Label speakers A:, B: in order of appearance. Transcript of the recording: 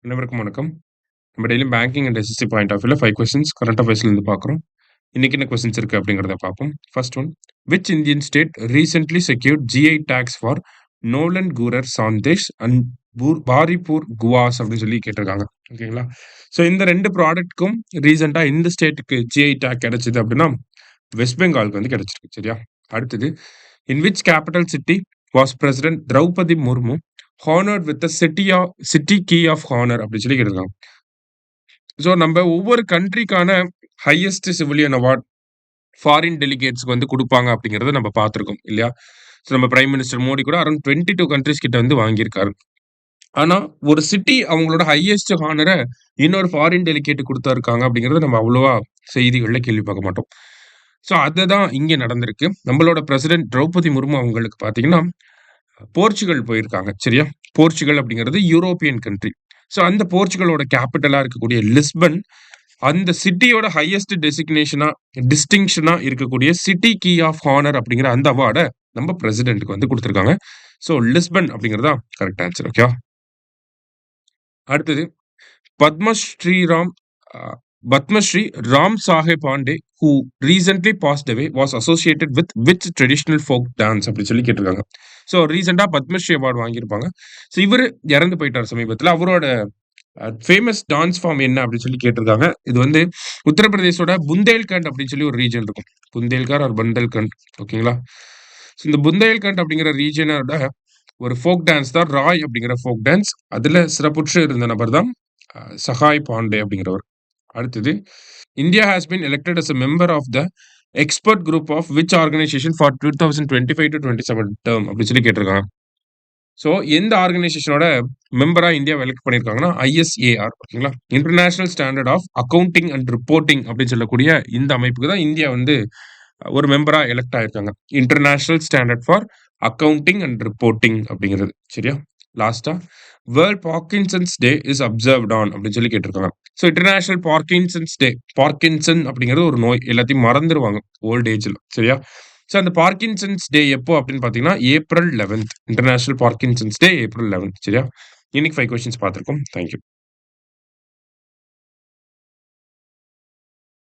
A: அனைவருக்கும் வணக்கம். நம்ம டெய்லியும் banking and SSC point of வியூல 5 கொஸ்டின்ஸ் கரண்ட் அஃபேர்ஸ்லேருந்து பார்க்குறோம். இன்னைக்கு என்ன கொஸ்டின்ஸ் இருக்கு அப்படிங்கிறத பார்ப்போம். First one, which Indian state recently secured GI tags for Nolen Gur Sandesh and Baruipur guavas அப்படின்னு சொல்லி கேட்டிருக்காங்க. ஓகேங்களா? ஸோ இந்த ரெண்டு ப்ராடக்ட்க்கும் ரீசெண்டா இந்த ஸ்டேட்டுக்கு ஜிஐ டாக் கிடைச்சது அப்படின்னா வெஸ்ட் பெங்காலுக்கு வந்து கிடைச்சிருக்கு. சரியா? அடுத்தது, in which capital city was president Droupadi Murmu honoured with city key of honour அப்படின்னு சொல்லி கேட்டிருக்காங்க. ஸோ நம்ம ஒவ்வொரு கண்ட்ரிக்கான ஹையஸ்ட் சிவிலியன் அவார்ட் ஃபாரின் டெலிகேட்ஸ்க்கு வந்து கொடுப்பாங்க அப்படிங்கிறத நம்ம பார்த்துருக்கோம் இல்லையா? ஸோ நம்ம பிரைம் மினிஸ்டர் மோடி கூட அரௌண்ட் 22 கண்ட்ரிஸ் கிட்ட வந்து வாங்கியிருக்காரு. ஆனா ஒரு சிட்டி அவங்களோட ஹையஸ்ட் ஹானரை இன்னொரு ஃபாரின் டெலிகேட் கொடுத்தாருக்காங்க அப்படிங்கறத நம்ம அவ்வளவா செய்திகள்ல கேள்வி பார்க்க மாட்டோம். ஸோ அதுதான் இங்க நடந்திருக்கு. நம்மளோட பிரசிடென்ட் திரௌபதி முர்மு அவங்களுக்கு பாத்தீங்கன்னா போர்ச்சுகல் போயிருக்காங்க. சரியா? போர்ச்சுகல் அப்படிங்கிறது யூரோப்பியன் கண்ட்ரி. ஸோ அந்த போர்ச்சுகலோட கேபிட்டலா இருக்கக்கூடிய லிஸ்பன் அந்த சிட்டியோட ஹையஸ்ட் டிஸ்டிங்ஷனா இருக்கக்கூடிய சிட்டி கீ ஆஃப் ஹானர் அப்படிங்கிற அந்த அவார்டை நம்ம பிரசிடென்ட்க்கு வந்து கொடுத்துருக்காங்க. ஸோ லிஸ்பன் அப்படிங்கிறதா கரெக்ட் ஆன்சர். ஓகே. அடுத்தது, பத்மஸ்ரீராம் Padmashri Ram Saheb Pandey who recently passed away was associated with which traditional folk dance அப்படின்னு சொல்லி கேட்டிருக்காங்க. ஸோ ரீசெண்டா பத்மஸ்ரீ அவார்டு வாங்கியிருப்பாங்க. ஸோ இவர் இறந்து போயிட்டார் சமீபத்தில். அவரோட ஃபேமஸ் டான்ஸ் ஃபார்ம் என்ன அப்படின்னு சொல்லி கேட்டிருக்காங்க. இது வந்து உத்தரப்பிரதேசோட புந்தேல்கண்ட் அப்படின்னு சொல்லி ஒரு ரீஜன் இருக்கும். புந்தேல்கர் ஒரு பந்தேல்கண்ட். ஓகேங்களா? ஸோ இந்த புந்தேல்கண்ட் அப்படிங்கிற ரீஜனோட ஒரு ஃபோக் டான்ஸ் தான் ராய் அப்படிங்கிற ஃபோக் டான்ஸ். அதுல சிறப்புற்று இருந்த நபர் தான் சகாய் பாண்டே அப்படிங்கிறவர். அடுத்தது, India has been elected as a member of the expert group of which organisation for 2025 to 27 term அப்படின்னு சொல்லி கேட்டிருக்காங்க. ஸோ எந்த ஆர்கனைசேஷனோட மெம்பரா இந்தியா எலெக்ட் பண்ணியிருக்காங்கன்னா ISAR. ஓகேங்களா? International standard of accounting and reporting அப்படின்னு சொல்லக்கூடிய இந்த அமைப்புக்கு தான் இந்தியா வந்து ஒரு மெம்பரா எலெக்ட் ஆயிருக்காங்க. International standard for accounting and reporting அப்படிங்கிறது. சரியா? லாஸ்டா, world Parkinson's day is observed on அப்படின்னு சொல்லி கேட்டிருக்காங்க. ஸோ இன்டர்நேஷனல் பார்க்கின்சன்ஸ் டே, பார்க்கின்சன் அப்படிங்கிறது ஒரு நோய், எல்லாத்தையும் மறந்துடுவாங்க ஓல்ட் ஏஜ்ல. சரியா? ஸோ அந்த பார்க்கின்சன்ஸ் டே எப்போ அப்படின்னு பார்த்தீங்கன்னா April 11th. இன்டர்நேஷனல் பார்க்கின்சன்ஸ் டே April 11th. சரியா? இன்னைக்கு 5 கொஸ்டின்ஸ் பார்த்துருக்கோம். தேங்க்யூ.